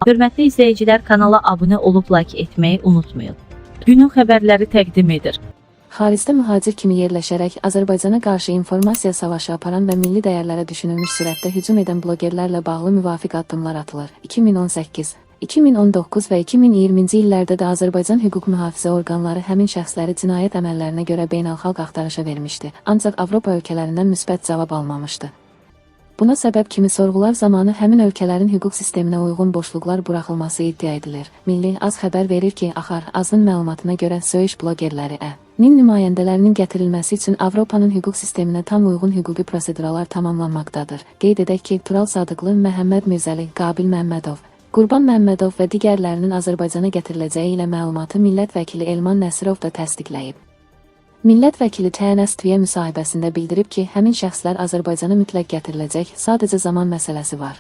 Hörmətli izləyicilər, kanala abunə olub like etməyi unutmayın. Günün xəbərləri təqdim edir. Xaricdə mühacir kimi yerləşərək Azərbaycana qarşı informasiya savaşı aparan və milli dəyərlərə düşünülmüş sürətdə hücum edən blogerlərlə bağlı müvafiq addımlar atılır. 2018, 2019 və 2020-ci illərdə də Azərbaycan hüquq mühafizə orqanları həmin şəxsləri cinayət əməllərinə görə beynəlxalq axtarışa vermişdi, ancaq Avropa ölkələrindən müsbət cavab almamışdı. Buna səbəb kimi sorğular zamanı həmin ölkələrin hüquq sisteminə uyğun boşluqlar buraxılması iddia edilir. Milli Az xəbər verir ki, Axar Azın məlumatına görə söyüş blogerləri nin nümayəndələrinin gətirilməsi üçün Avropanın hüquq sisteminə tam uyğun hüquqi proseduralar tamamlanmaqdadır. Qeyd edək ki, Tural Sadıqlı, Məhəmməd Mirzəli, Qabil Məmmədov, Qurban Məmmədov və digərlərinin Azərbaycana gətiriləcəyi ilə məlumatı millət vəkili Elman Nəsirov da təsdiqləyib. Millət vəkili TNS-TV müsahibəsində bildirib ki, həmin şəxslər Azərbaycana mütləq gətiriləcək, sadəcə zaman məsələsi var.